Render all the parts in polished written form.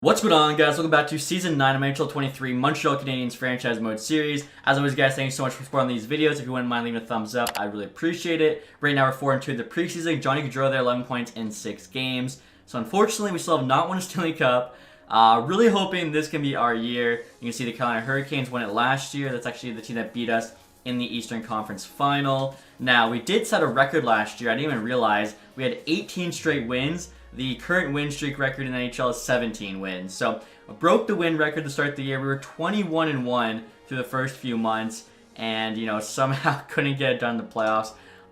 What's going on, guys? Welcome back to Season 9 of NHL 23 Montreal Canadiens Franchise Mode Series. As always, guys, thank you so much for supporting these videos. If you wouldn't mind leaving a thumbs up, I'd really appreciate it. Right now, we're 4-2 in the preseason. Johnny Gaudreau there, 11 points in 6 games. So, unfortunately, we still have not won a Stanley Cup. Really hoping this can be our year. You can see the Carolina Hurricanes won it last year. That's actually the team that beat us in the Eastern Conference Final. Now, we did set a record last year. I didn't even realize we had 18 straight wins. The current win streak record in the NHL is 17 wins. So, broke the win record to start the year. We were 21-1 through the first few months, and somehow couldn't get it done in the playoffs.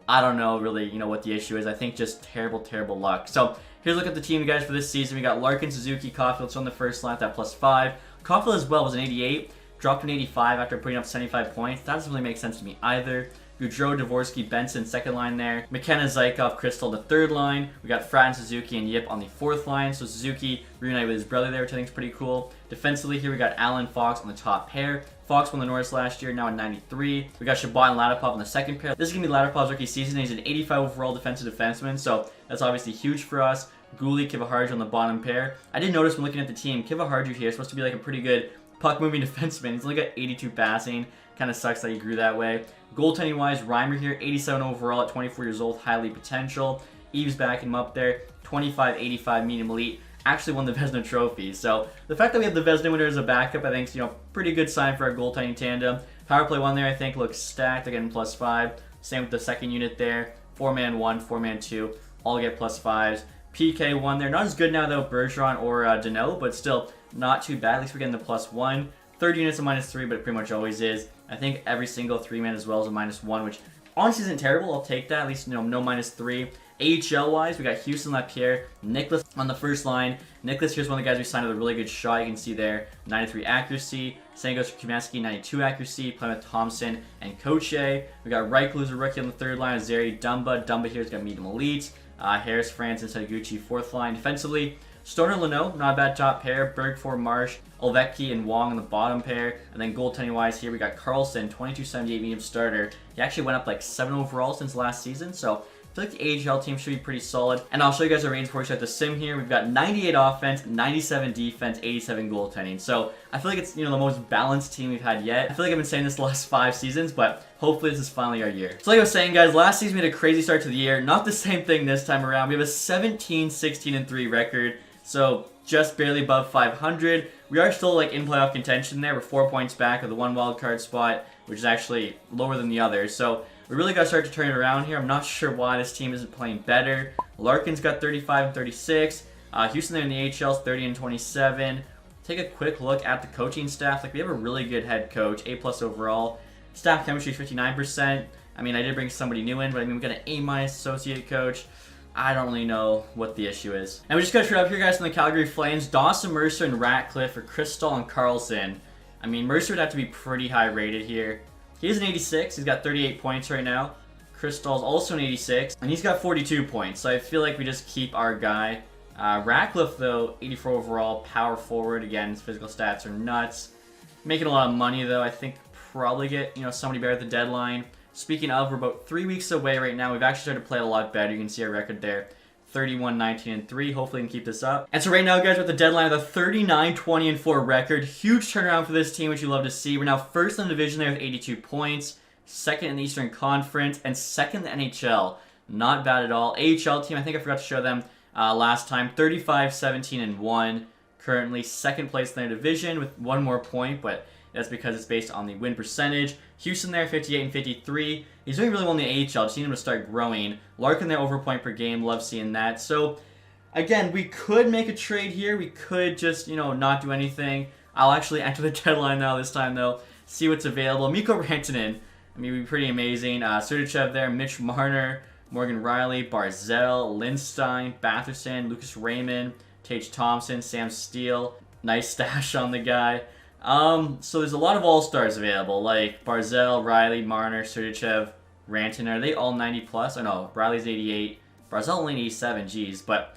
I don't know really, what the issue is. I think just terrible luck. So, here's a look at the team, guys, for this season. We got Larkin, Suzuki, Caulfield on the first line at +5. Caulfield as well was an 88, dropped an 85 after putting up 75 points. That doesn't really make sense to me either. Gaudreau, Dvorsky, Benson, second line there. McKenna, Zykov, Crystal, the third line. We got Fratton, Suzuki, and Yip on the fourth line. So Suzuki reunited with his brother there, which I think is pretty cool. Defensively here, we got Allen, Fox on the top pair. Fox won the Norris last year, now at 93. We got Chabot and Ladipov on the second pair. This is going to be Ladipov's rookie season. He's an 85 overall defensive defenseman, so that's obviously huge for us. Gouli, Kivaharju on the bottom pair. I did notice when looking at the team, Kivaharju here is supposed to be like a pretty good puck-moving defenseman. He's only got 82 passing. Kind of sucks that he grew that way. Goaltending-wise, Reimer here, 87 overall at 24 years old, highly potential. Eves backing him up there, 25-85 medium elite. Actually won the Vezina Trophy. So the fact that we have the Vezina winner as a backup, I think, is pretty good sign for our goaltending tandem. Power play one there, I think, looks stacked. They're getting +5. Same with the second unit there. 4-man 1, 4-man 2, all get +5s. PK 1 there, not as good now though, Bergeron or Danault, but still not too bad. At least we're getting the +1. Third unit's a -3, but it pretty much always is. I think every single 3-man as well is a -1, which honestly isn't terrible. I'll take that. At least, no -3. AHL-wise, we got Houston, Lapierre, Nicholas on the first line. Nicholas here's one of the guys we signed with a really good shot. You can see there, 93 accuracy. Same goes for Kumansky, 92 accuracy. Playing with Thompson and Koche. We got Reichel, who's a rookie on the third line. Zeri, Dumba. Dumba here's got medium elite. Harris, Francis, Sadaguchi, fourth line. Defensively, Stoner, Leno, not a bad top pair. Bergford, Marsh, Olvecki, and Wong on the bottom pair. And then goaltending-wise here, we got Carlson, 22-78 medium starter. He actually went up like 7 overall since last season, so I feel like the AHL team should be pretty solid. And I'll show you guys our ratings before we start the sim here. We've got 98 offense, 97 defense, 87 goaltending. So I feel like it's, the most balanced team we've had yet. I feel like I've been saying this the last 5 seasons, but hopefully this is finally our year. So like I was saying, guys, last season we had a crazy start to the year. Not the same thing this time around. We have a 17-16-3 record. So just barely above 500. We are still like in playoff contention there. We're 4 points back of the 1 wild card spot, which is actually lower than the others. So we really got to start to turn it around here. I'm not sure why this team isn't playing better. Larkin's got 35 and 36. Houston there in the AHL is 30 and 27. Take a quick look at the coaching staff. Like, we have a really good head coach, A+ overall. Staff chemistry is 59%. I mean, I did bring somebody new in, but I mean, we got an A- associate coach. I don't really know what the issue is. And we just got straight up here, guys, from the Calgary Flames. Dawson, Mercer, and Ratcliffe for Crystal and Carlson. I mean, Mercer would have to be pretty high rated here. He's an 86. He's got 38 points right now. Crystal's also an 86, and he's got 42 points. So I feel like we just keep our guy. Ratcliffe, though, 84 overall, power forward. Again, his physical stats are nuts. Making a lot of money, though. I think probably get, somebody better at the deadline. Speaking of, we're about 3 weeks away right now. We've actually started to play a lot better. You can see our record there. 31-19-3. Hopefully we can keep this up. And so right now, guys, we're at the deadline of the 39-20-4 record. Huge turnaround for this team, which you love to see. We're now first in the division there with 82 points. Second in the Eastern Conference. And second in the NHL. Not bad at all. AHL team, I think I forgot to show them last time. 35-17-1. Currently second place in their division with 1 more point, but that's because it's based on the win percentage. Houston there, 58 and 53. He's doing really well in the AHL. Just need him to start growing. Larkin there, over point per game. Love seeing that. So, again, we could make a trade here. We could just, not do anything. I'll actually enter the deadline now this time, though. See what's available. Mikko Rantanen, I mean, would be pretty amazing. Sergachev there, Mitch Marner, Morgan Riley, Barzell, Lindstein, Batherson, Lucas Raymond, Tage Thompson, Sam Steele. Nice stash on the guy. So there's a lot of all-stars available, like Barzell, Riley, Marner, Sergachev, Rantanen. Are they all 90+? Oh no, Riley's 88. Barzell only 87, geez. But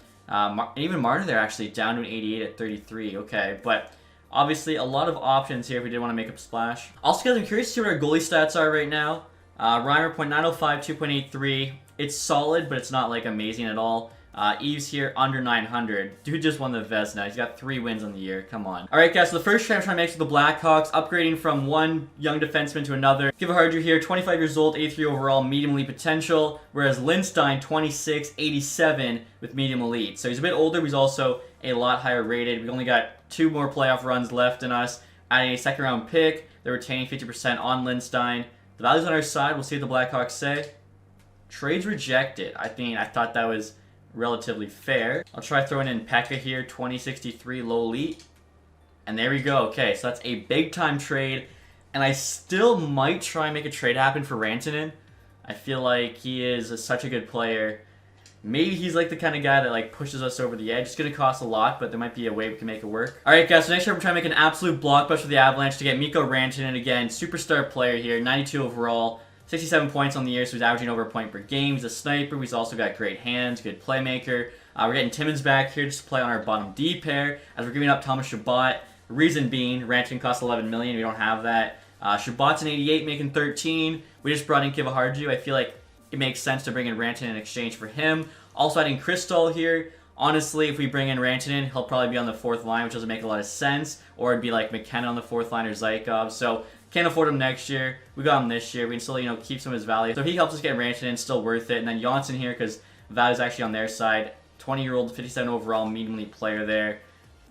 even Marner there actually down to an 88 at 33. Okay, but obviously a lot of options here if we did want to make a splash. Also, guys, I'm curious to see what our goalie stats are right now. Reimer, .905, 2.83. It's solid, but it's not like amazing at all. Eves here under 900. Dude just won the Vezina. He's got 3 wins on the year. Come on. All right, guys. So the first trade I'm trying to make is the Blackhawks, upgrading from one young defenseman to another. Kivahardju here, 25 years old, 83 overall, medium elite potential. Whereas Lindstein, 26, 87 with medium elite. So he's a bit older, but he's also a lot higher rated. We only got 2 more playoff runs left in us. Adding a second round pick. They're retaining 50% on Lindstein. The value's on our side. We'll see what the Blackhawks say. Trades rejected. I thought that was relatively fair. I'll try throwing in Pekka here, 2063 low elite. And there we go. Okay, so that's a big time trade. And I still might try and make a trade happen for Rantanen. I feel like he is such a good player. Maybe he's like the kind of guy that like pushes us over the edge. It's going to cost a lot, but there might be a way we can make it work. Alright guys, so next year we're trying to make an absolute blockbuster for the Avalanche to get Mikko Rantanen again. Superstar player here, 92 overall. 67 points on the year, so he's averaging over a point per game. He's a sniper. He's also got great hands, good playmaker. We're getting Timmins back here just to play on our bottom D pair, as we're giving up Thomas Chabot. Reason being, Rantanen costs $11 million. We don't have that. Chabot's an 88, making 13. We just brought in Kivahardju. I feel like it makes sense to bring in Rantanen in exchange for him. Also adding Kristall here. Honestly, if we bring in Rantanen, he'll probably be on the 4th line, which doesn't make a lot of sense. Or it'd be like McKenna on the 4th line or Zykov. So can't afford him next year. We got him this year. We can still, keep some of his value. So if he helps us get Rantanen, still worth it. And then Janssen here, because value's actually on their side. 20-year-old, 57 overall, medium elite player there.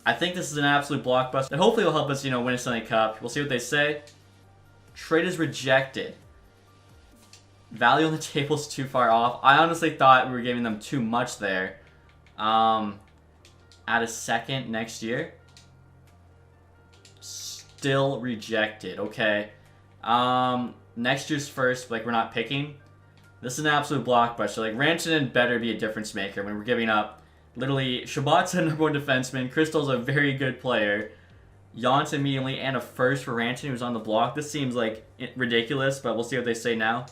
I think this is an absolute blockbuster. And hopefully will help us, win a Stanley Cup. We'll see what they say. Trade is rejected. Value on the table's too far off. I honestly thought we were giving them too much there. Add a second next year. Still rejected. Okay. Next year's first, like we're not picking. This is an absolute blockbuster. Like Rantanen better be a difference maker when we're giving up. Literally, Chabot's a number 1 defenseman. Kristall's a very good player. Janssen immediately and a first for Rantanen who's on the block. This seems like ridiculous, but we'll see what they say now.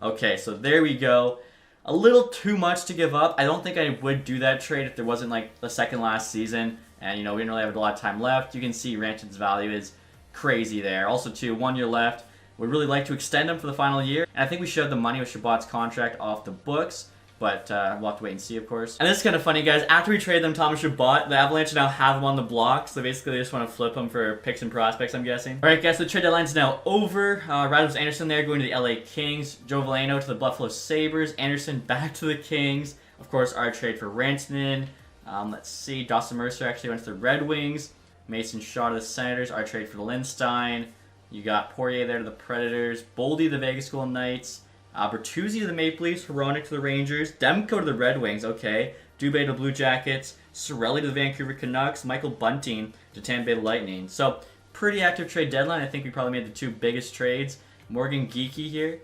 Okay, so there we go. A little too much to give up. I don't think I would do that trade if there wasn't like the second last season. And, we didn't really have a lot of time left. You can see Rantanen's value is crazy there. Also, too, 1 year left. Would really like to extend him for the final year. And I think we should have the money with Chabot's contract off the books. But we'll have to wait and see, of course. And this is kind of funny, guys. After we trade them Thomas Chabot, the Avalanche now have him on the block. So basically, they just want to flip him for picks and prospects, I'm guessing. All right, guys, so the trade deadline's now over. Rasmus Anderson there going to the LA Kings. Joe Veleno to the Buffalo Sabres. Anderson back to the Kings. Of course, our trade for Rantanen. Let's see. Dawson Mercer actually went to the Red Wings. Mason Shaw to the Senators. Our trade for the Lindstein. You got Poirier there to the Predators. Boldy to the Vegas Golden Knights. Bertuzzi to the Maple Leafs. Hronek to the Rangers. Demko to the Red Wings. Okay. Dubé to the Blue Jackets. Sorelli to the Vancouver Canucks. Michael Bunting to Tampa Bay Lightning. So, pretty active trade deadline. I think we probably made the 2 biggest trades. Morgan Geekie here.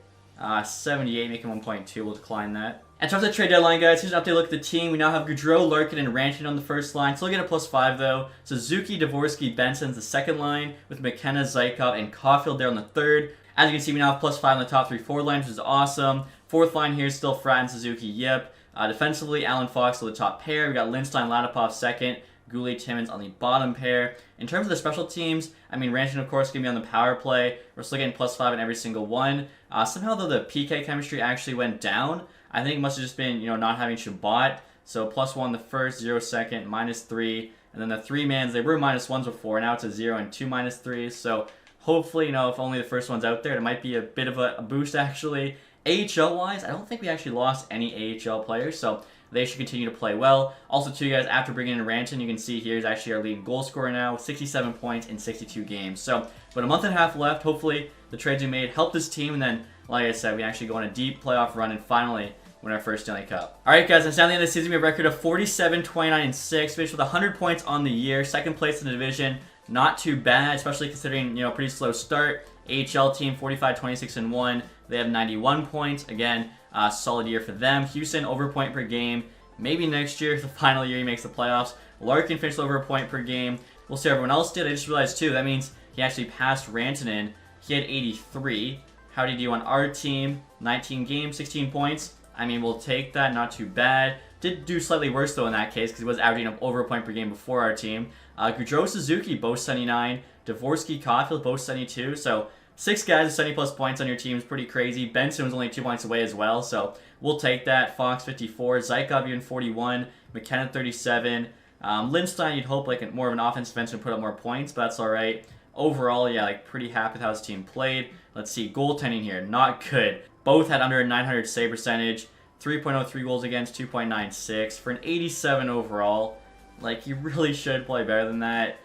78, making 1.2. We'll decline that. In terms of trade deadline, guys, here's an update look at the team. We now have Gaudreau, Larkin, and Rantanen on the first line. Still get a +5, though. Suzuki, Dvorsky, Benson's the second line, with McKenna, Zykov, and Caulfield there on the third. As you can see, we now have +5 on the top 3 forward lines, which is awesome. Fourth line here is still Fratton, Suzuki, Yip. Defensively, Alan Fox to the top pair. We got Lindstein, Latipov second. Goulet, Timmins on the bottom pair. In terms of the special teams, Rantanen, of course, going to be on the power play. We're still getting +5 in every single one. Somehow, though, the PK chemistry actually went down. I think it must have just been, not having Chabot. So +1 the first, 0 second, -3. And then the 3-mans, they were -1s before. Now it's a 0 and 2 -3s. So hopefully, if only the first one's out there, it might be a bit of a boost, actually. AHL-wise, I don't think we actually lost any AHL players. So they should continue to play well. Also, too, guys, after bringing in Rantanen, you can see here's actually our leading goal scorer now, 67 points in 62 games. So, but a month and a half left. Hopefully, the trades we made help this team. And then, like I said, we actually go on a deep playoff run and finally win our first Stanley Cup. All right, guys, and down the end of the season, we have a record of 47, 29, and 6. Finished with 100 points on the year. Second place in the division. Not too bad, especially considering, pretty slow start. AHL team, 45, 26, and 1. They have 91 points. Again, solid year for them. Houston, over a point per game. Maybe next year, the final year he makes the playoffs. Larkin finished over a point per game. We'll see how everyone else did. I just realized, too, that means he actually passed Rantanen. He had 83. How did he do on our team? 19 games, 16 points. We'll take that. Not too bad. Did do slightly worse, though, in that case, because he was averaging over a point per game before our team. Gaudreau, Suzuki, both 79. Dvorsky, Caulfield, both 72. So, 6 guys with 70 plus points on your team is pretty crazy. Benson was only 2 points away as well, so we'll take that. Fox 54, Zykov even 41, McKenna 37. Lindstein, you'd hope like more of an offensive defenseman would put up more points, but that's all right. Overall, yeah, like pretty happy with how his team played. Let's see, goaltending here, not good. Both had under a 900 save percentage, 3.03 goals against, 2.96 for an 87 overall. Like, you really should play better than that.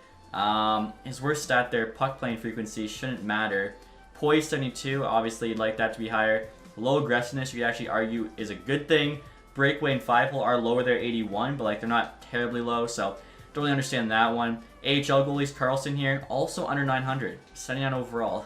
His worst stat there, puck playing frequency, shouldn't matter. Poise 72, obviously you'd like that to be higher. Low aggressiveness, you could actually argue is a good thing. Breakaway and 5-hole are lower there, 81, but like they're not terribly low, so don't really understand that one. AHL goalies, Carlson here, also under 900, 79 overall.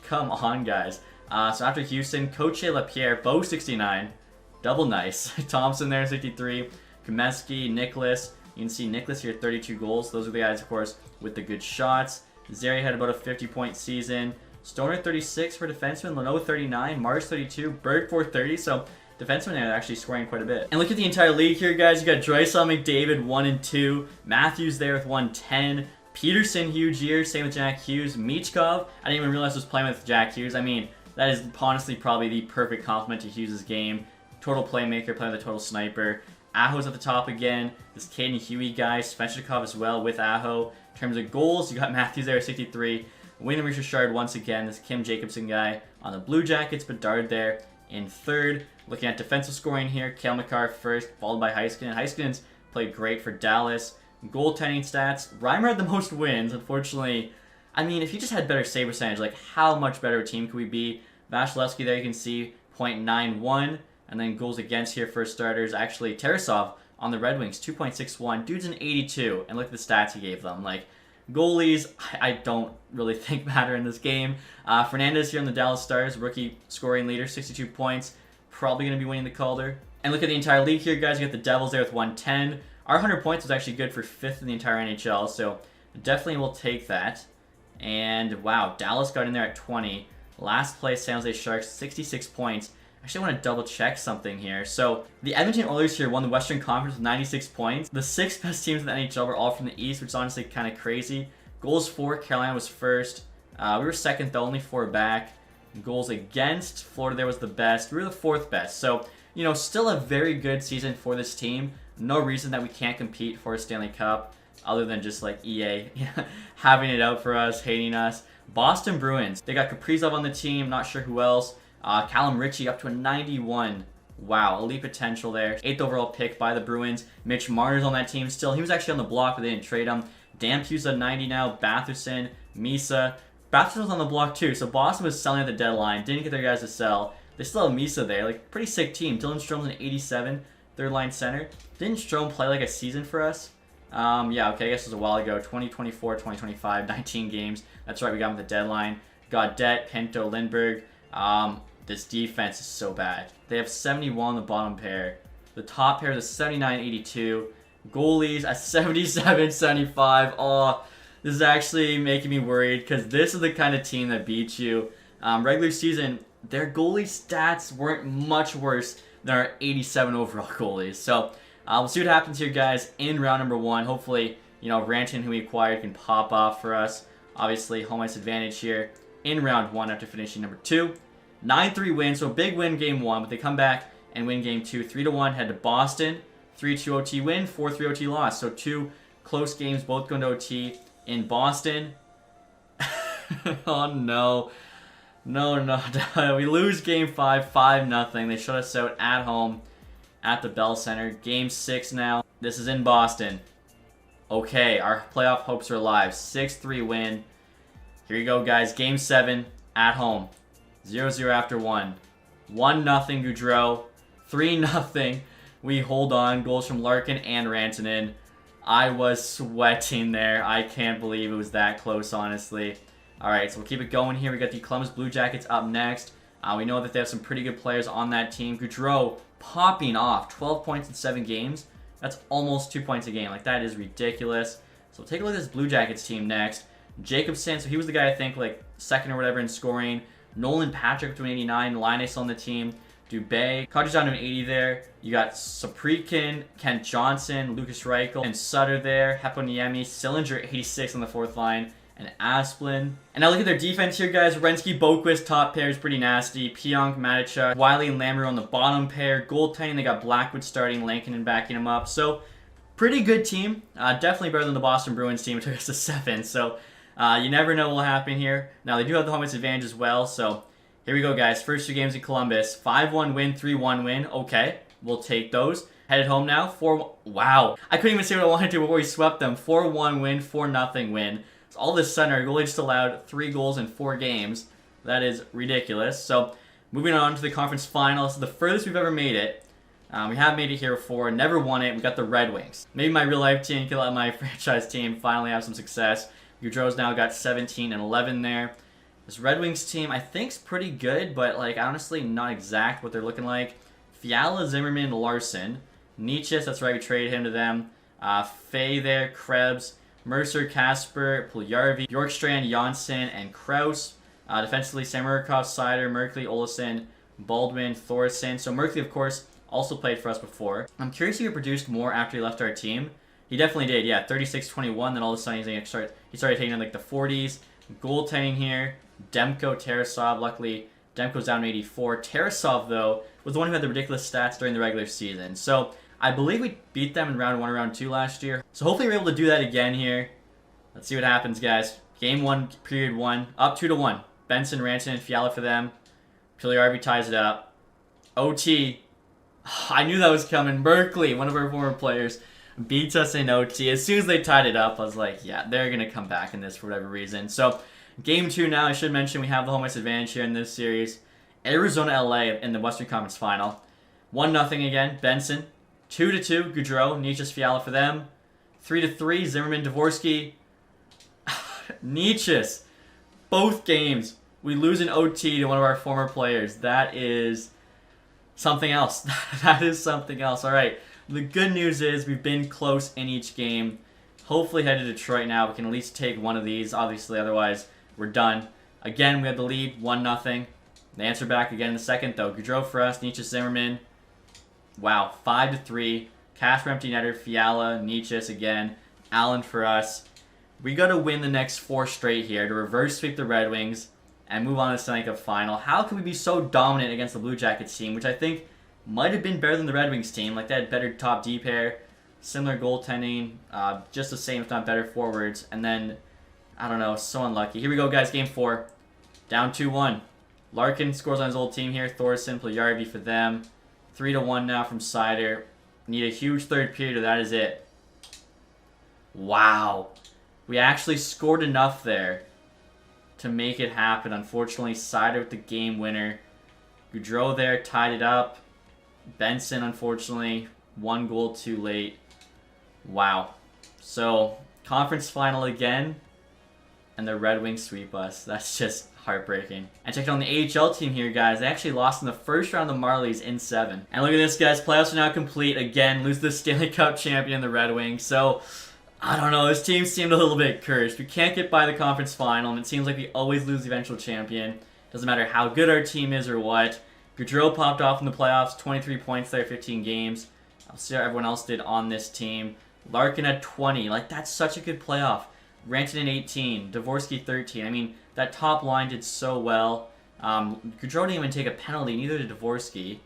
Come on, guys. So after Houston, Coche Lapierre, both 69, double nice. Thompson there, 63. Komeski, Nicholas. You can see Nicholas here, 32 goals. Those are the guys, of course, with the good shots. Zeri had about a 50-point season. Stoner, 36 for defenseman. Leno, 39. Mars, 32. Berg, 430. So defensemen are actually scoring quite a bit. And look at the entire league here, guys. You got Drysdale, McDavid, 1 and 2. Matthews there with 110. Peterson, huge year. Same with Jack Hughes. Michkov, I didn't even realize was playing with Jack Hughes. I mean, that is honestly probably the perfect complement to Hughes' game. Total playmaker, playing with a total sniper. Aho's at the top again. This Caden Huey guy. Svechnikov as well with Aho. In terms of goals, you got Matthews there, 63. William Richard once again. This Kim Jacobson guy on the Blue Jackets. Bedard there in third. Looking at defensive scoring here, Cale Makar first, followed by Heiskanen. Heiskanen's played great for Dallas. Goaltending stats, Reimer had the most wins. Unfortunately, I mean, if he just had better save percentage, like how much better a team could we be? Vasilevsky there, you can see, .91. And then goals against here for starters. Actually, Tarasov on the Red Wings, 2.61. Dude's an 82, and look at the stats he gave them. Like, goalies, I don't really think matter in this game. Fernandez here on the Dallas Stars, rookie scoring leader, 62 points. Probably going to be winning the Calder. And look at the entire league here, guys. You got the Devils there with 110. Our 100 points was actually good for 5th in the entire NHL, so definitely will take that. And, wow, Dallas got in there at 20. Last place, San Jose Sharks, 66 points. Actually, I want to double check something here. So, the Edmonton Oilers here won the Western Conference with 96 points. The 6 best teams in the NHL were all from the East, which is honestly kind of crazy. Goals for, Carolina was first. We were second, though, only 4 back. Goals against, Florida there was the best. We were the 4th best. So, you know, still a very good season for this team. No reason that we can't compete for a Stanley Cup, other than just like EA having it out for us, hating us. Boston Bruins, they got Kaprizov on the team, not sure who else. Callum Ritchie up to a 91. Wow, elite potential there. 8th overall pick by the Bruins. Mitch Marner's on that team still. He was actually on the block, but they didn't trade him. Dan Pugh's at 90 now. Batherson, Misa. Batherson was on the block too, so Boston was selling at the deadline. Didn't get their guys to sell. They still have Misa there. Like, pretty sick team. Dylan Strome's an 87. Third line center. Didn't Strome play like a season for us? Yeah, okay, I guess it was a while ago. 2024, 2025, 19 games. That's right, we got him at the deadline. Gaudette, Pinto, Lindbergh. This defense is so bad. They have 71 on the bottom pair. The top pair is a 79-82. Goalies at 77-75. Oh, this is actually making me worried because this is the kind of team that beats you. Regular season, their goalie stats weren't much worse than our 87 overall goalies. So we'll see what happens here, guys, in round number 1. Hopefully, you know, Rantanen, who we acquired, can pop off for us. Obviously, home ice advantage here in round 1 after finishing number 2. 9-3 win, so a big win game 1, but they come back and win game 2. 3-1, head to Boston. 3-2 OT win, 4-3 OT loss. So 2 close games, both going to OT in Boston. Oh, no. No. We lose game 5, 5-0. They shut us out at home at the Bell Center. Game 6 now. This is in Boston. Okay, our playoff hopes are alive. 6-3 win. Here you go, guys. Game 7 at home. 0-0 after 1. 1-0 Gaudreau. 3-0. We hold on. Goals from Larkin and Rantanen. I was sweating there. I can't believe it was that close, honestly. Alright, so we'll keep it going here. We got the Columbus Blue Jackets up next. We know that they have some pretty good players on that team. Gaudreau popping off. 12 points in 7 games. That's almost 2 points a game. Like, that is ridiculous. So we'll take a look at this Blue Jackets team next. Jacobson, so he was the guy I think like second or whatever in scoring. Nolan Patrick to an 89. Linus on the team. Dubé. Kadri's down to an 80 there. You got Saprikin, Kent Johnson, Lucas Reichel, and Sutter there. Heponiemi, Sillinger 86 on the 4th line. and Asplin. And now look at their defense here, guys. Renski, Boquist, top pair is pretty nasty. Pionk, Matichuk, Wiley, and Lamoureux on the bottom pair. Goaltending, they got Blackwood starting, Lankinen backing him up. So, pretty good team. Definitely better than the Boston Bruins team. It took us to 7. So, you never know what will happen here. Now, they do have the home ice advantage as well. So, here we go, guys. First 2 games in Columbus. 5-1 win, 3-1 win. Okay, we'll take those. Headed home now. 4. Wow. I couldn't even say what I wanted to before we swept them. 4-1 win, 4-0 win. So all of a sudden, our goalie just allowed 3 goals in 4 games. That is ridiculous. So, moving on to the conference final. This is the furthest we've ever made it. We have made it here before. Never won it. We got the Red Wings. Maybe my real life team can let my franchise team finally have some success. Gaudreau's now got 17 and 11 there. This Red Wings team, I think, is pretty good, but like honestly, not exact what they're looking like. Fiala, Zimmerman, Larson. Nietzsche, that's right, we traded him to them. Fay there, Krebs, Mercer, Kasper, Puljujarvi, Bjorkstrand, Janssen, and Kraus. Defensively, Samurkov, Sider, Merkley, Olsen, Baldwin, Thorson. So Merkley, of course, also played for us before. I'm curious if he produced more after he left our team. He definitely did, yeah, 36-21. Then all of a sudden he started taking in like the 40s. Goaltending here, Demko, Tarasov. Luckily, Demko's down to 84. Tarasov, though, was the one who had the ridiculous stats during the regular season. So I believe we beat them in round 1 and round 2 last year. So hopefully we're able to do that again here. Let's see what happens, guys. Game 1, period 1, up 2-1. Benson, Ranson, and Fiala for them. Puljujarvi ties it up. OT. I knew that was coming. Berkeley, one of our former players, beats us in OT. As soon as they tied it up, I was like, yeah, they're going to come back in this for whatever reason. So, game 2 now. I should mention we have the home ice advantage here in this series. Arizona, LA in the Western Conference Final. 1-0 again. Benson. 2-2. Gaudreau. Nietzsche, Fiala for them. 3-3. Zimmerman, Dvorsky. Nietzsche. Both games. We lose an OT to one of our former players. That is something else. That is something else. All right. The good news is we've been close in each game. Hopefully head to Detroit now. We can at least take one of these. Obviously, otherwise we're done. Again, we had the lead, 1-0. They answer back again in the second, though. Gaudreau for us, Nietzsche, Zimmerman. Wow, 5-3. Kasper, empty netter, Fiala, Nietzsche again. Allen for us. We got to win the next 4 straight here to reverse sweep the Red Wings and move on to the Stanley Cup Final. How can we be so dominant against the Blue Jackets team, which I think might have been better than the Red Wings team? Like, they had better top D pair, similar goaltending, just the same, if not better, forwards. And then, I don't know, so unlucky. Here we go, guys, game 4. Down 2-1. Larkin scores on his old team here. Thorson, Puljujarvi for them. 3-1 now from Sider. Need a huge third period, or that is it. Wow. We actually scored enough there to make it happen. Unfortunately, Sider with the game winner. Gaudreau there tied it up. Benson, unfortunately, 1 goal too late. Wow. So, conference final again, and the Red Wings sweep us. That's just heartbreaking. And checking on the AHL team here, guys. They actually lost in the first round of the Marlies in 7. And look at this, guys. Playoffs are now complete. Again, lose the Stanley Cup champion, the Red Wings. So, I don't know. This team seemed a little bit cursed. We can't get by the conference final, and it seems like we always lose the eventual champion. Doesn't matter how good our team is or what. Gaudreau popped off in the playoffs. 23 points there, 15 games. I'll see how everyone else did on this team. Larkin at 20. Like, that's such a good playoff. Rantanen 18. Dvorsky 13. I mean, that top line did so well. Gaudreau didn't even take a penalty. Neither did Dvorsky.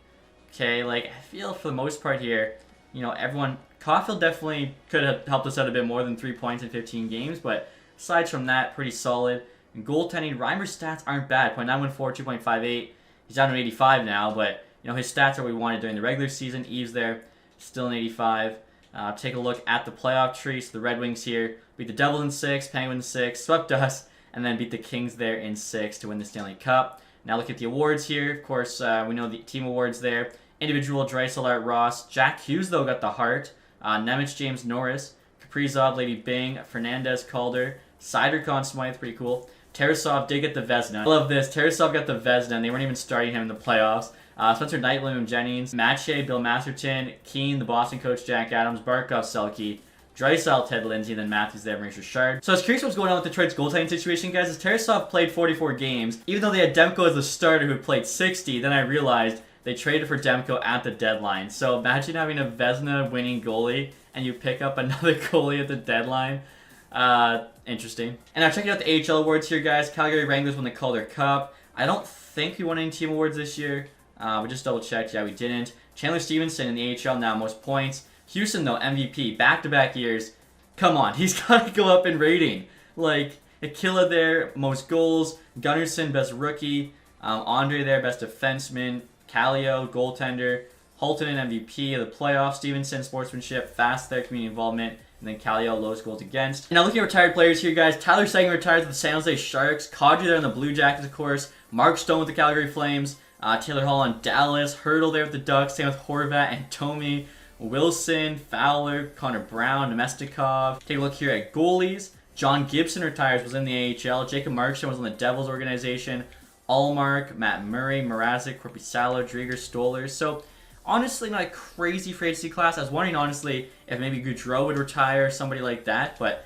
Okay, like, I feel for the most part here, you know, everyone... Caulfield definitely could have helped us out a bit more than 3 points in 15 games, but aside from that, pretty solid. And goaltending, Reimer's stats aren't bad. 0.914, 2.58. He's down to 85 now, but you know his stats are what we wanted during the regular season. Eves there, still an 85. Take a look at the playoff tree. So the Red Wings here beat the Devils in 6, Penguins 6, swept us, and then beat the Kings there in 6 to win the Stanley Cup. Now look at the awards here. Of course, we know the team awards there. Individual, Draisaitl, Ross. Jack Hughes, though, got the Hart. Nemec, James Norris. Kaprizov, Lady Bing. Fernandez, Calder. Sider, Conn Smythe, pretty cool. Tarasov did get the Vezina. I love this. Tarasov got the Vezina, and they weren't even starting him in the playoffs. Spencer Knight, William Jennings. Mache, Bill Masterton. Keane, the Boston coach, Jack Adams. Barkov, Selke. Draisaitl, Ted Lindsay, and then Matthews there, Maurice Richard. So I was curious what's going on with Detroit's goaltending situation, guys. As Tarasov played 44 games, even though they had Demko as the starter who played 60, then I realized they traded for Demko at the deadline. So imagine having a Vezina winning goalie and you pick up another goalie at the deadline. Interesting. And now checking out the AHL awards here, guys. Calgary Wranglers won the Calder Cup. I don't think we won any team awards this year. We just double checked. Yeah, we didn't. Chandler Stevenson in the AHL now, most points. Houston, though, MVP, back-to-back years. Come on, he's got to go up in rating. Like, Aquila there, most goals. Gunnarsson, best rookie. Andre there, best defenseman. Kallio, goaltender. Holton, MVP of the playoffs. Stevenson, sportsmanship. Fast there, community involvement. And then Kallio, lowest goals against. And now looking at retired players here, guys. Tyler Seguin retires with the San Jose Sharks. Kadri there in the Blue Jackets, of course. Mark Stone with the Calgary Flames. Taylor Hall on Dallas. Hurdle there with the Ducks. Same with Horvat and Tomey. Wilson, Fowler, Connor Brown, Nemestikov. Take a look here at goalies. John Gibson retires, was in the AHL. Jacob Markstrom was on the Devils organization. Allmark, Matt Murray, Mrazek, Korpisalo, Drieger, Stoller. So, honestly, not a crazy free agency class. I was wondering, honestly, if maybe Goudreau would retire, somebody like that. But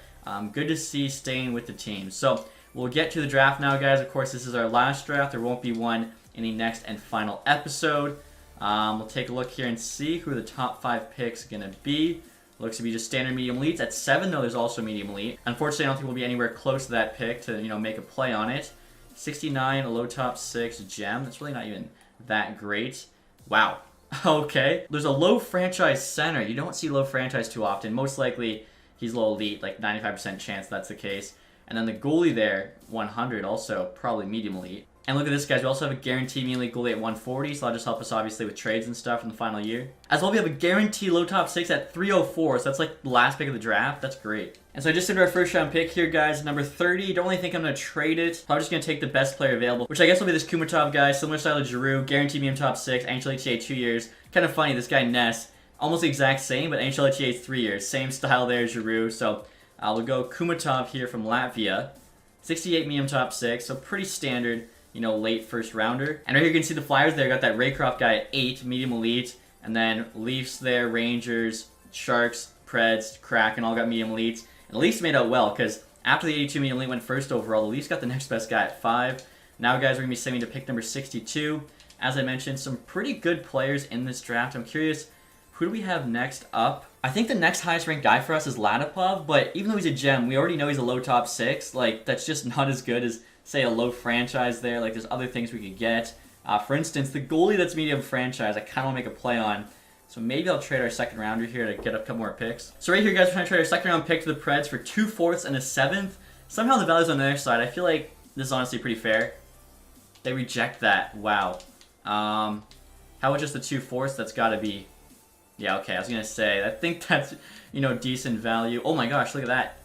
good to see staying with the team. So, we'll get to the draft now, guys. Of course, this is our last draft. There won't be one in the next and final episode. We'll take a look here and see who the top 5 picks are going to be. Looks to be just standard medium elites. At 7, though, there's also medium elite. Unfortunately, I don't think we'll be anywhere close to that pick to, make a play on it. 69, a low top 6 gem. That's really not even that great. Wow. Okay. There's a low franchise center. You don't see low franchise too often. Most likely, he's low elite, like 95% chance that's the case. And then the goalie there, 100, also probably medium elite. And look at this, guys. We also have a guaranteed medium elite goalie at 140, so that'll just help us, obviously, with trades and stuff in the final year. As well, we have a guaranteed low top 6 at 304, so that's like the last pick of the draft. That's great. And so I just did our first round pick here, guys. Number 30. Don't really think I'm going to trade it. Probably just going to take the best player available, which I guess will be this Kumatov guy. Similar style to Giroux. Guaranteed medium top 6. NHL HTA 2 years. Kind of funny, this guy Ness. Almost the exact same, but NHL HTA 3 years. Same style there as Giroux. So we'll go Kumatov here from Latvia. 68 medium top 6, so pretty standard. Late first rounder. And right here you can see the Flyers there. Got that Raycroft guy at 8, medium elite. And then Leafs there, Rangers, Sharks, Preds, Kraken, all got medium elites. And the Leafs made out well because after the 82 medium elite went first overall, the Leafs got the next best guy at 5. Now, guys, we're going to be sending to pick number 62. As I mentioned, some pretty good players in this draft. I'm curious, who do we have next up? I think the next highest ranked guy for us is Latipov, but even though he's a gem, we already know he's a low top 6. Like, that's just not as good as, say, a low franchise there. Like, there's other things we could get. For instance, the goalie that's medium franchise, I kind of want to make a play on. So maybe I'll trade our second rounder here to get a couple more picks. So right here, guys, we're trying to trade our second round pick to the Preds for 2 fourths and a 7th. Somehow the value's on their side. I feel like this is honestly pretty fair. They reject that. Wow. How about just the 2 fourths? That's got to be... Yeah, okay, I was going to say, I think that's, decent value. Oh my gosh, look at that.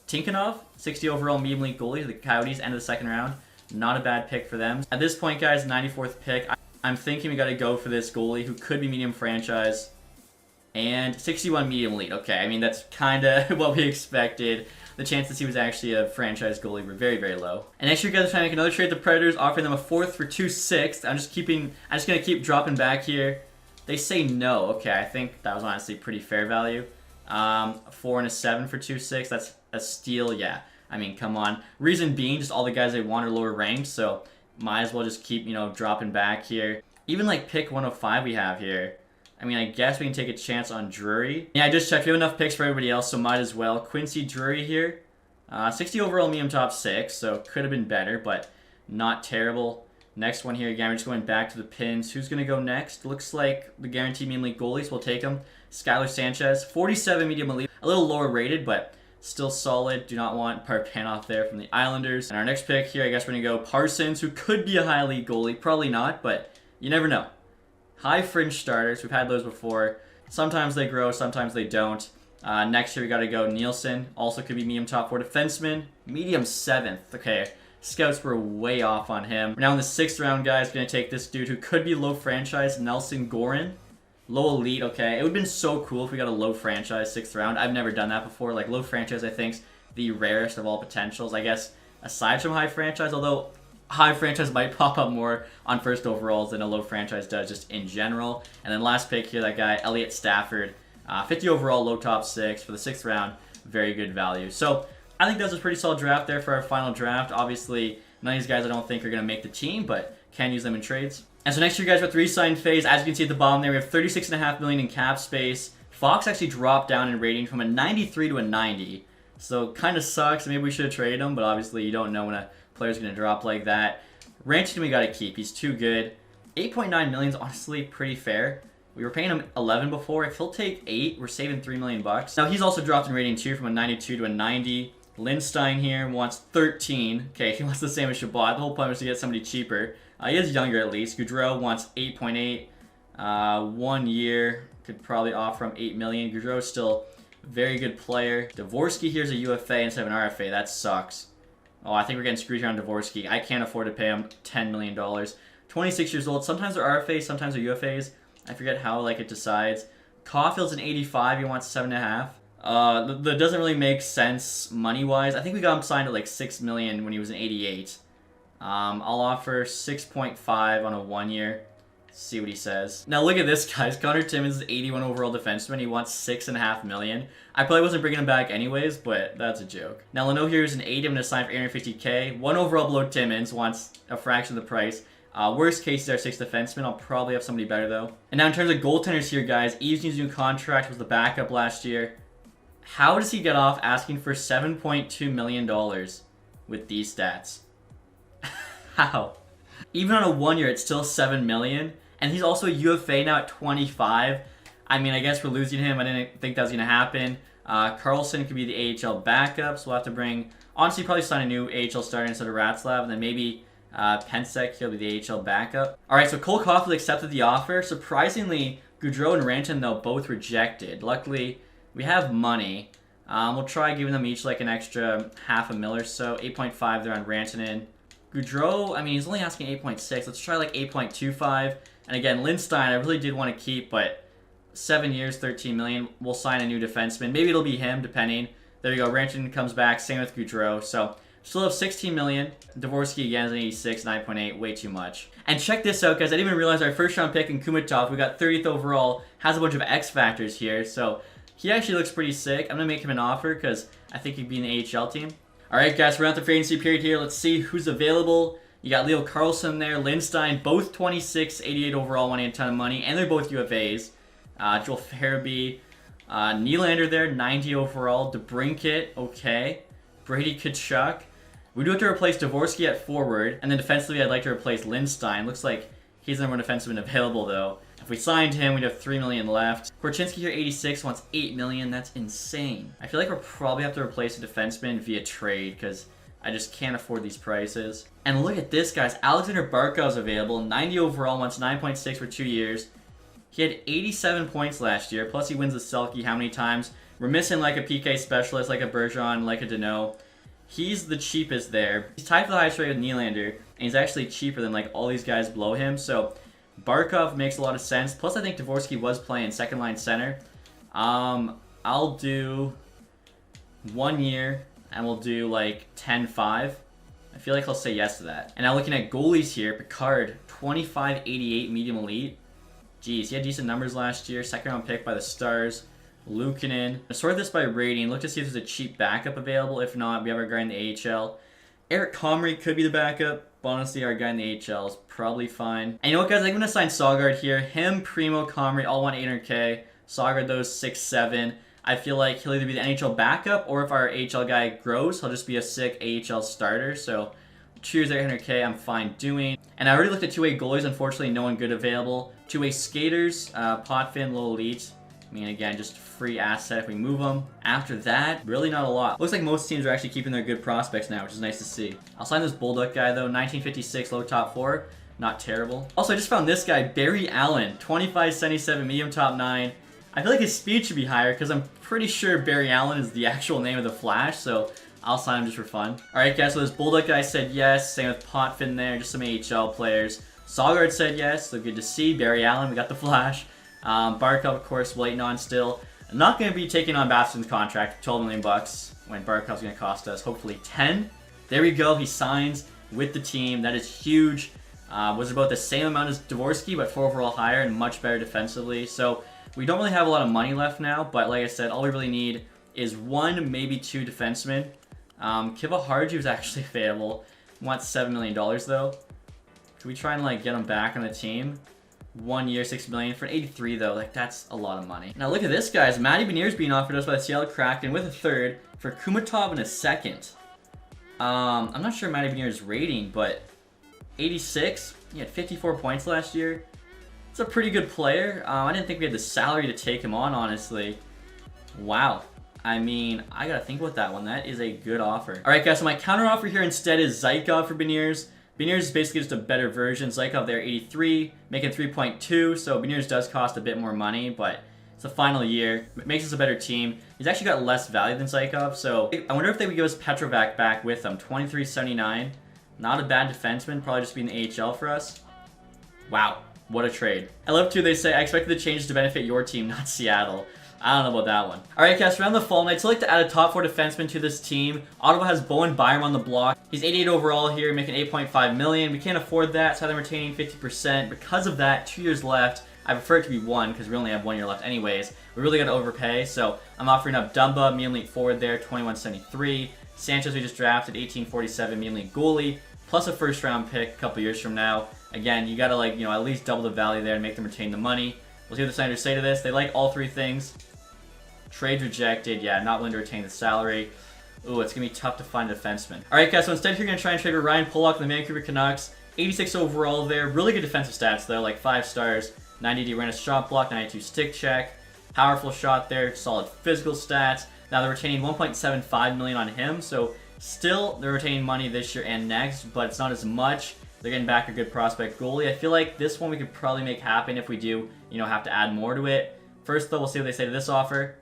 Tinkanov, 60 overall medium elite goalie to the Coyotes, end of the second round. Not a bad pick for them. At this point, guys, 94th pick. I'm thinking we got to go for this goalie who could be medium franchise. And 61 medium elite. Okay, I mean, that's kind of what we expected. The chances he was actually a franchise goalie were very, very low. And next year, guys, are trying to make another trade to the Predators, offering them a 4th for 2 sixths. I'm just going to keep dropping back here. They say no. Okay, I think that was honestly pretty fair value. 4 and a 7 for 2 sixths. That's a steal, yeah. I mean, come on. Reason being, just all the guys they want are lower ranked, so might as well just keep, dropping back here. Even, like, pick 105 we have here. I mean, I guess we can take a chance on Drury. Yeah, I just checked. We have enough picks for everybody else, so might as well. Quincy Drury here. 60 overall medium top 6, so could have been better, but not terrible. Next one here, again, we're just going back to the pins. Who's going to go next? Looks like the guaranteed medium elite goalies. We'll take them. Skylar Sanchez, 47 medium elite. A little lower rated, but still solid. Do not want Parpanoff there from the Islanders. And our next pick here, I guess we're going to go Parsons, who could be a high elite goalie. Probably not, but you never know. High fringe starters. We've had those before. Sometimes they grow, sometimes they don't. Next year, we got to go Nielsen. Also could be medium top 4 defenseman. Medium 7th. Okay. Scouts were way off on him. We're now in the 6th round, guys. Going to take this dude who could be low franchise, Nelson Gorin. Low elite, okay. It would have been so cool if we got a low franchise 6th round. I've never done that before. Like, low franchise, I think, is the rarest of all potentials. I guess, aside from high franchise, although high franchise might pop up more on first overalls than a low franchise does just in general. And then last pick here, that guy, Elliott Stafford. 50 overall, low top 6 for the 6th round. Very good value. So, I think that was a pretty solid draft there for our final draft. Obviously, none of these guys I don't think are going to make the team, but can use them in trades. And so next year, guys, we're at the re-sign phase. As you can see at the bottom there, we have $36.5 million in cap space. Fox actually dropped down in rating from a 93 to a 90. So kind of sucks. Maybe we should have traded him, but obviously you don't know when a player's going to drop like that. Rantanen we got to keep. He's too good. 8.9 million is honestly pretty fair. We were paying him 11 before. If he'll take 8, we're saving $3 million. Now he's also dropped in rating too, from a 92 to a 90. Lindstein here wants 13. Okay, he wants the same as Shabbat. The whole point was to get somebody cheaper. He is younger at least. Gaudreau wants 8.8. 1 year. Could probably offer him 8 million. Gaudreau's still a very good player. Dvorsky here's a UFA instead of an RFA. That sucks. Oh, I think we're getting screwed here on Dvorsky. I can't afford to pay him $10 million. 26 years old. Sometimes they're RFAs, sometimes they're UFAs. I forget how it decides. Caulfield's an 85. He wants 7.5. That doesn't really make sense money-wise. I think we got him signed at like 6 million when he was an 88. I'll offer 6.5 on a 1 year. See what he says. Now look at this, guys. Connor Timmins is 81 overall defenseman. He wants 6.5 million. I probably wasn't bringing him back anyways, but that's a joke. Now Leno here is an 80. I'm going to sign for 850k. 1 overall below Timmins. Wants a fraction of the price. Worst case is our 6th defenseman. I'll probably have somebody better though. And now in terms of goaltenders here, guys, Eves needs a new contract. Was the backup last year. How does he get off asking for $7.2 million with these stats? How? Even on a 1 year, it's still $7 million. And he's also a UFA now at 25. I mean, I guess we're losing him. I didn't think that was going to happen. Carlson could be the AHL backup, so we'll have to bring... Honestly, probably sign a new AHL starter instead of Ratzlav, and then maybe Pensek, he'll be the AHL backup. Alright, so Cole Caulfield accepted the offer. Surprisingly, Gaudreau and Rantanen, though, both rejected. Luckily, we have money. We'll try giving them each like an extra $500,000 or so. 8.5 there on Rantanen. Gaudreau, I mean, he's only asking 8.6. Let's try like 8.25. And again, Lindstein, I really did want to keep, but 7 years, 13 million. We'll sign a new defenseman. Maybe it'll be him, depending. There you go. Rantanen comes back. Same with Gaudreau. So still have 16 million. Dvorsky again is an 86, 9.8. Way too much. And check this out, guys. I didn't even realize our first round pick in Kumatov, we got 30th overall, has a bunch of X factors here. So he actually looks pretty sick. I'm going to make him an offer because I think he'd be in the AHL team. Alright, guys, we're at the free agency period here. Let's see who's available. You got Leo Carlson there, Lindstein, both 26, 88 overall, wanting a ton of money, and they're both UFAs. Joel Farabee, Nylander there, 90 overall. DeBrincat, okay. Brady Tkachuk. We do have to replace Dvorsky at forward, and then defensively I'd like to replace Lindstein. Looks like he's the number one defenseman available, though. If we signed him, we'd have 3 million left. Korchinski here, 86, wants 8 million. That's insane. I feel like we'll probably have to replace a defenseman via trade, because I just can't afford these prices. And look at this, guys. Alexander Barkov's available. 90 overall, wants 9.6 for 2 years. He had 87 points last year, plus he wins the Selke how many times? We're missing like a PK specialist, like a Bergeron, like a Deneau. He's the cheapest there. He's tied for the highest rate with Nylander, and he's actually cheaper than like all these guys below him. So Barkov makes a lot of sense. Plus I think Dvorsky was playing second line center. I'll do 1 year, and we'll do like 10-5. I feel like he'll say yes to that. And now looking at goalies here, Picard, 25-88 medium elite. Jeez, he had decent numbers last year. Second round pick by the Stars. Luukkonen. I sort this by rating. Look to see if there's a cheap backup available. If not, we have our guy in the AHL. Eric Comrie could be the backup. But honestly, our guy in the AHL is probably fine. And you know what, guys? I'm going to sign Saugard here. Him, Primo, Comrie, all want 800k. Saugard, those 6-7. I feel like he'll either be the NHL backup, or if our AHL guy grows, he'll just be a sick AHL starter. So choose 800k, I'm fine doing. And I already looked at two-way goalies. Unfortunately, no one good available. Two-way skaters, Potvin, low elite. I mean, again, just free asset if we move them. After that, really not a lot. Looks like most teams are actually keeping their good prospects now, which is nice to see. I'll sign this Bulldog guy, though. 1956, low top 4. Not terrible. Also, I just found this guy, Barry Allen. 25-77, medium top 9. I feel like his speed should be higher because I'm pretty sure Barry Allen is the actual name of the Flash, so I'll sign him just for fun. Alright, guys, so this Bulldog guy said yes. Same with Potvin there, just some AHL players. Saugard said yes, so good to see. Barry Allen, we got the Flash. Barkov, of course, waiting on still. I'm not going to be taking on Baston's contract, $12 million bucks, when Barkov's going to cost us hopefully 10. There we go, he signs with the team. That is huge. Was about the same amount as Dvorsky, but 4 overall higher and much better defensively. So we don't really have a lot of money left now, but like I said, all we really need is 1, maybe 2 defensemen. Kiva Harju is actually available. Wants $7 million though. Can we try and like get him back on the team? 1 year, $6 million. For an 83 though, like that's a lot of money. Now look at this, guys. Matty Beniers being offered us by the Seattle Kraken with a third for Kumatov and a second. I'm not sure Matty Beniers' rating, but 86. He had 54 points last year. It's a pretty good player. I didn't think we had the salary to take him on, honestly. Wow. I mean, I gotta think about that one. That is a good offer. All right, guys, so my counter offer here instead is Zykov for Beniers. Beniers is basically just a better version. Zykov there, 83, making 3.2, so Beniers does cost a bit more money, but it's the final year. It makes us a better team. He's actually got less value than Zykov, so I wonder if they would give us Petrovac back with him. 23.79. Not a bad defenseman, probably just be in the AHL for us. Wow, what a trade. I love too, they say, I expected the changes to benefit your team, not Seattle. I don't know about that one. Alright, guys, around the fall nights, I'd like to add a top 4 defenseman to this team. Ottawa has Bowen Byram on the block. He's 88 overall here, making $8.5 million. We can't afford that, so I'm retaining 50%. Because of that, 2 years left. I prefer it to be 1, because we only have 1 year left anyways. We really got to overpay, so I'm offering up Dumba, medium elite forward there, 21.73. Sanchez we just drafted, 18.47, medium elite goalie, plus a first round pick a couple years from now. Again, you got to, like, you know, at least double the value there and make them retain the money. We'll see what the Senators say to this. They like all 3 things. Trade rejected. Yeah, not willing to retain the salary. Ooh, it's going to be tough to find a defenseman. Alright, guys, so instead you're going to try and trade with Ryan Pollock and the Vancouver Canucks. 86 overall there. Really good defensive stats, though, like 5 stars. 90 awareness shot block, 92 stick check. Powerful shot there. Solid physical stats. Now they're retaining $1.75 million on him, so still they're retaining money this year and next, but it's not as much. They're getting back a good prospect goalie. I feel like this one we could probably make happen if we do, you know, have to add more to it. First, though, we'll see what they say to this offer.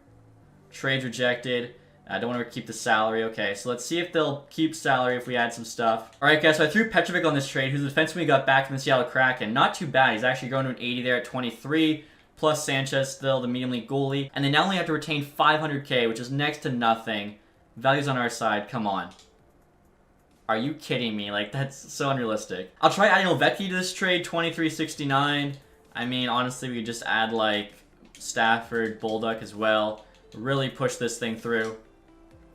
Trade rejected. I don't want to keep the salary. Okay, so let's see if they'll keep salary if we add some stuff. Alright, guys, so I threw Petrovic on this trade, who's the defenseman we got back from the Seattle Kraken. Not too bad. He's actually going to an 80 there at 23, plus Sanchez still, the medium elite goalie. And they now only have to retain $500K, which is next to nothing. Values on our side. Come on. Are you kidding me? Like, that's so unrealistic. I'll try adding Ovechkin to this trade, 23.69. I mean, honestly, we could just add, like, Stafford, Bolduc as well. Really push this thing through.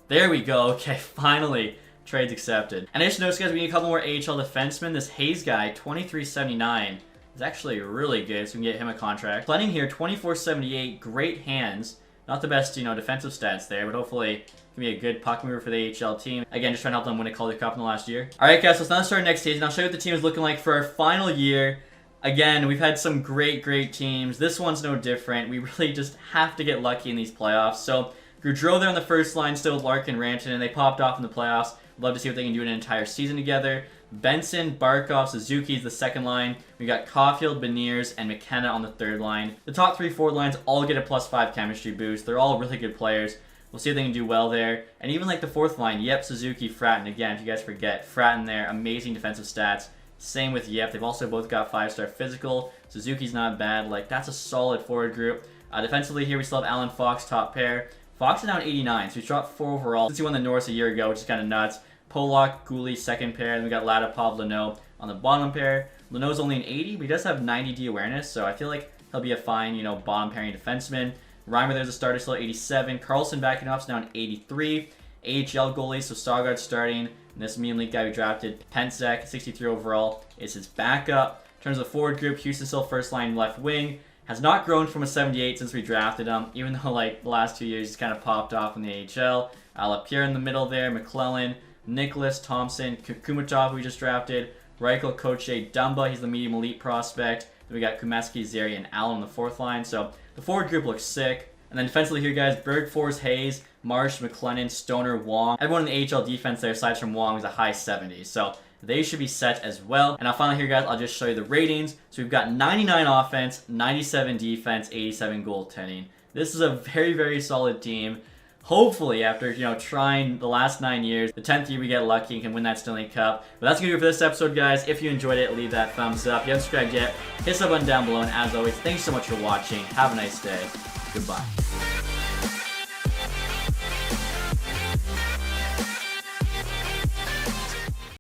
There we go. Okay, finally. Trade's accepted. And I just noticed, guys, we need a couple more AHL defensemen. This Hayes guy, 23.79, is actually really good, so we can get him a contract. Plenty here, 24.78, great hands. Not the best, you know, defensive stats there, but hopefully it can be a good puck mover for the AHL team. Again, just trying to help them win a Calder Cup in the last year. Alright, guys, so let's now start next season. I'll show you what the team is looking like for our final year. Again, we've had some great teams. This one's no different. We really just have to get lucky in these playoffs. So, Gaudreau there on the first line, still with Larkin, Rantanen, and they popped off in the playoffs. Love to see what they can do in an entire season together. Benson, Barkov, Suzuki's the second line. We got Caulfield, Beniers, and McKenna on the third line. The top 3 forward lines all get a +5 chemistry boost. They're all really good players. We'll see if they can do well there. And even like the fourth line, Yep, Suzuki, Fratton. Again, if you guys forget, Fratton there, amazing defensive stats. Same with Yep. They've also both got 5-star physical. Suzuki's not bad. Like, that's a solid forward group. Defensively here, we still have Allen Fox, top pair. Fox is now at 89, so he's dropped 4 overall since he won the Norris a year ago, which is kind of nuts. Pollock, Gooley, second pair. Then we got Ladapov, Leno on the bottom pair. Leno's only an 80, but he does have 90D awareness, so I feel like he'll be a fine, you know, bottom pairing defenseman. Reimer there's a starter, still at 87. Carlson backing up, so now an 83. AHL goalie, so Stargard starting. And this medium elite guy we drafted, Pensek, 63 overall, is his backup. In terms of the forward group, Houston still first line left wing. Has not grown from a 78 since we drafted him, even though like the last 2 years he's kind of popped off in the AHL. LaPierre in the middle there, McClellan, Nicholas, Thompson, Kumatov who we just drafted, Reichel, Koche, Dumba, he's the medium elite prospect. Then we got Kumeski, Zeri, and Allen on the fourth line. So the forward group looks sick. And then defensively here, guys, Berg, Force, Hayes, Marsh, McLennan, Stoner, Wong. Everyone in the AHL defense there, aside from Wong, is a high 70s. So they should be set as well. And now finally here, guys, I'll just show you the ratings. So we've got 99 offense, 97 defense, 87 goaltending. This is a very solid team. Hopefully, after, you know, trying the last 9 years, the 10th year we get lucky and can win that Stanley Cup. But that's going to do it for this episode, guys. If you enjoyed it, leave that thumbs up. If you haven't subscribed yet, hit the button down below. And as always, thanks so much for watching. Have a nice day. Goodbye.